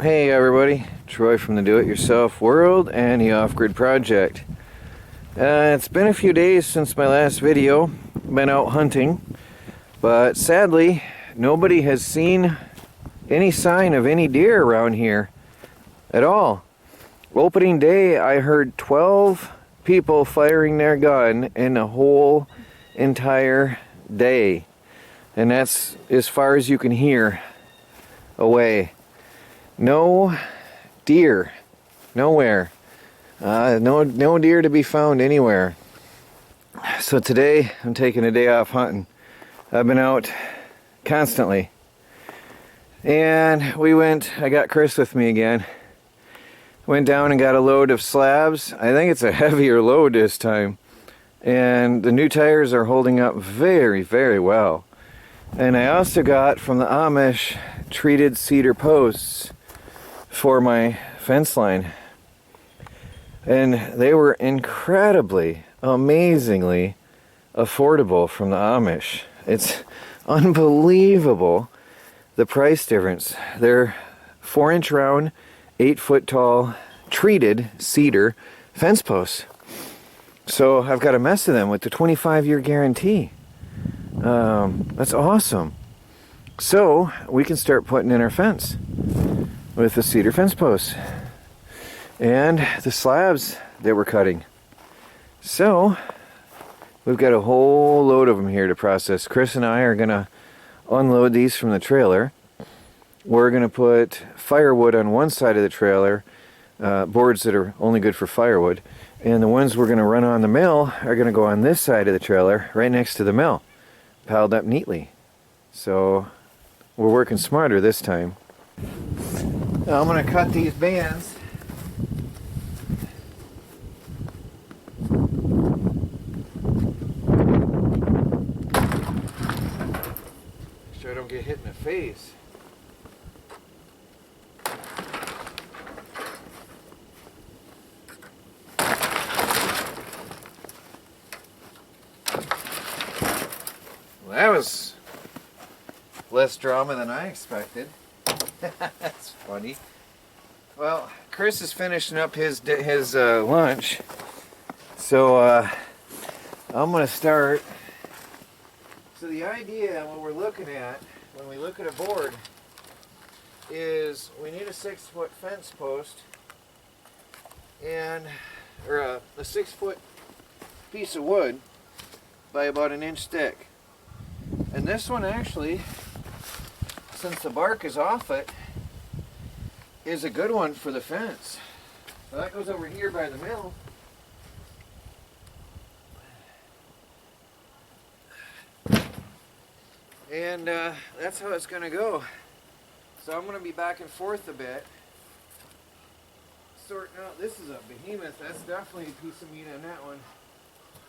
Hey everybody, Troy from the Do-It-Yourself World and the Off-Grid Project. It's been a few days since my last video. Been out hunting, but sadly nobody has seen any sign of any deer around here at all. Opening day I heard 12 people firing their gun in the whole entire day, and that's as far as you can hear away. No deer, nowhere. No deer to be found anywhere. So today I'm taking a day off hunting. I've been out constantly, and I got Chris with me again. Went down and got a load of slabs. I think it's a heavier load this time, and the new tires are holding up very, very well. And I also got from the Amish treated cedar posts for my fence line, and they were incredibly, amazingly affordable from the Amish. It's unbelievable the price difference. They're 4-inch round, 8-foot tall treated cedar fence posts. So I've got a mess of them with the 25-year guarantee. That's awesome. So we can start putting in our fence with the cedar fence posts and the slabs that we're cutting. So we've got a whole load of them here to process. Chris and I are gonna unload these from the trailer. We're gonna put firewood on one side of the trailer, boards that are only good for firewood, and the ones we're gonna run on the mill are gonna go on this side of the trailer, right next to the mill, piled up neatly. So we're working smarter this time. Now I'm going to cut these bands. Make sure I don't get hit in the face. Well, that was less drama than I expected. That's funny. Well, Chris is finishing up his lunch, so I'm going to start. So the idea, what we're looking at when we look at a board, is we need a 6-foot fence post or a 6-foot piece of wood by about 1 inch thick. And this one actually, since the bark is off it, is a good one for the fence. So that goes over here by the mill. And that's how it's going to go. So I'm going to be back and forth a bit, sorting out. This is a behemoth. That's definitely a piece of meat on that one.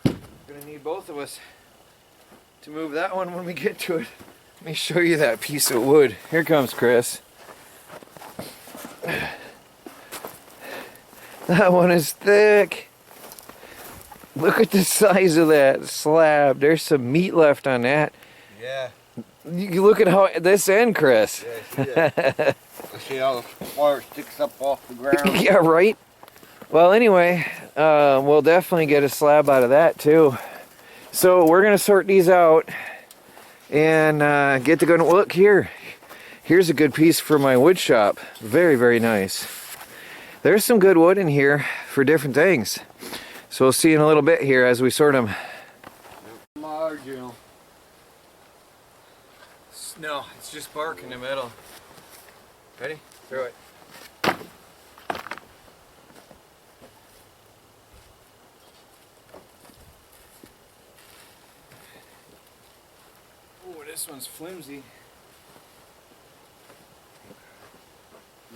We're going to need both of us to move that one when we get to it. Let me show you that piece of wood. Here comes Chris. That one is thick. Look at the size of that slab. There's some meat left on that. Yeah. You look at how this end, Chris. Yeah, see that? See how the wire sticks up off the ground. Yeah, right. Well, anyway, we'll definitely get a slab out of that too. So we're gonna sort these out and get to go. Look here. Here's a good piece for my wood shop. Very, very nice. There's some good wood in here for different things. So we'll see in a little bit here as we sort them. Marginal. No, it's just bark in the middle. Ready? Throw it. Oh, this one's flimsy.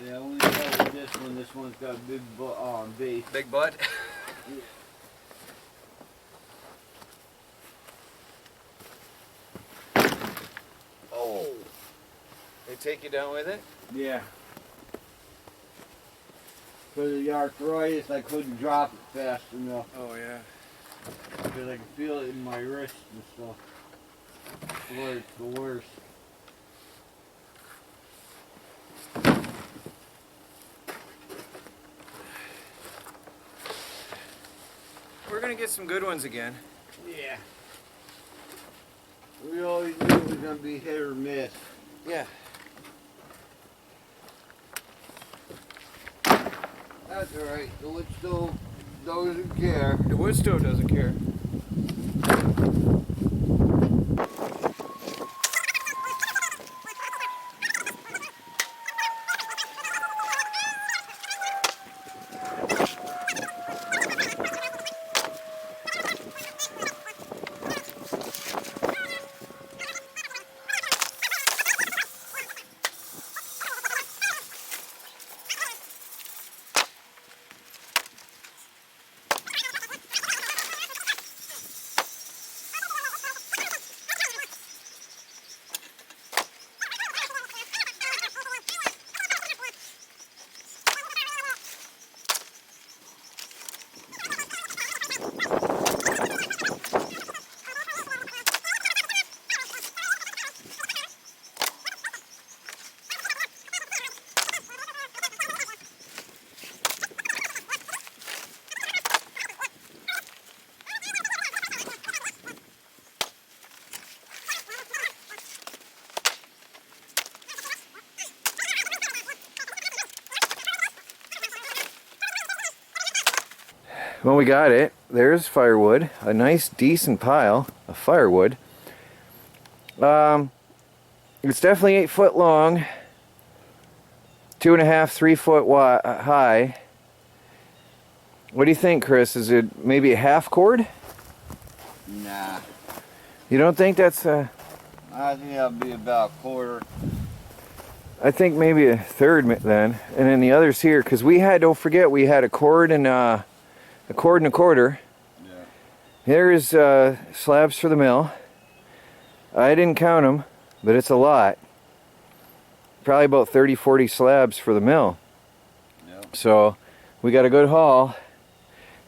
Yeah, only with this one. This one's got a big butt on base. Big butt? Yeah. Oh. They take you down with it? Yeah. Because of the arthritis, I couldn't drop it fast enough. Oh, yeah. Because I can feel it in my wrist and stuff. Boy, it's the worst. get some good ones again. Yeah. We always knew it was gonna be hit or miss. Yeah. That's alright. The wood stove doesn't care. The wood stove doesn't care. When we got it, there's firewood, a nice decent pile of firewood. It's definitely 8 foot long, 2.5, 3 foot high. What do you think, Chris? Is it maybe a half cord? Nah. You don't think that's I think that'll be about a quarter. I think maybe a third then, and then the others here, because we had, don't forget, we had a cord and a quarter. Yeah. Here's slabs for the mill. I didn't count them, but it's a lot. Probably about 30-40 slabs for the mill. Yep. So we got a good haul,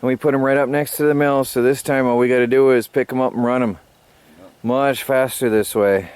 and we put them right up next to the mill. So this time all we got to do is pick them up and run them. Yep. Much faster this way.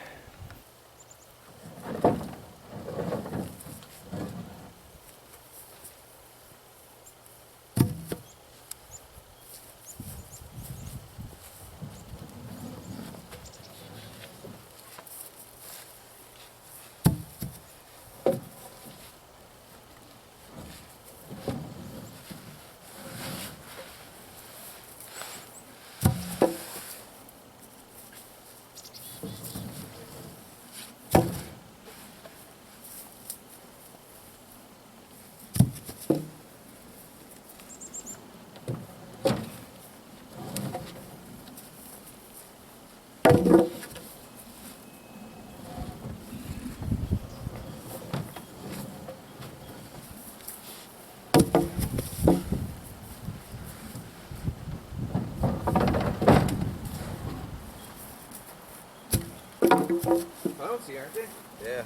Bouncy, aren't they? Yeah.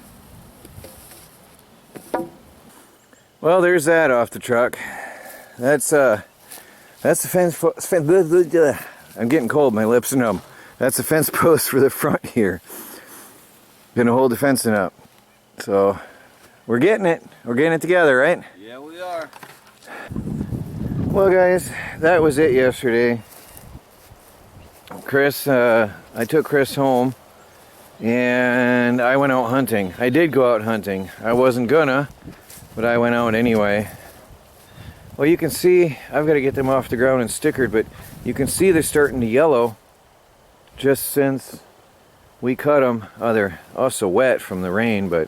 Well, there's that off the truck. That's the fence. I'm getting cold. My lips are numb. That's the fence post for the front here. Gonna hold the fencing up. So we're getting it. We're getting it together, right? Yeah, we are. Well, guys, that was it yesterday. I took Chris home and I went out hunting. I did go out hunting. I wasn't gonna, but I went out anyway. Well, you can see, I've got to get them off the ground and stickered, but you can see they're starting to yellow just since we cut them. Oh, they're also wet from the rain, but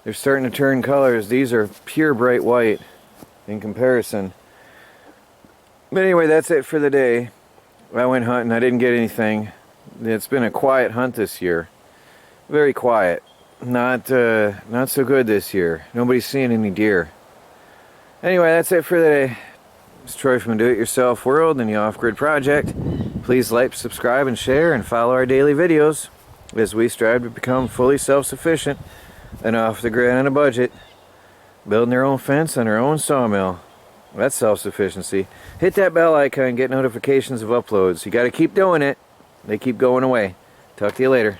they're starting to turn colors. These are pure bright white in comparison. But anyway, that's it for the day. I went hunting. I didn't get anything. It's been a quiet hunt this year. Very quiet. Not so good this year. Nobody's seeing any deer. Anyway, that's it for the day. It's Troy from Do It Yourself World and the Off Grid Project. Please like, subscribe, and share, and follow our daily videos as we strive to become fully self-sufficient and off the grid on a budget, building their own fence on their own sawmill. That's self-sufficiency. Hit that bell icon, get notifications of uploads. You got to keep doing it. They keep going away. Talk to you later.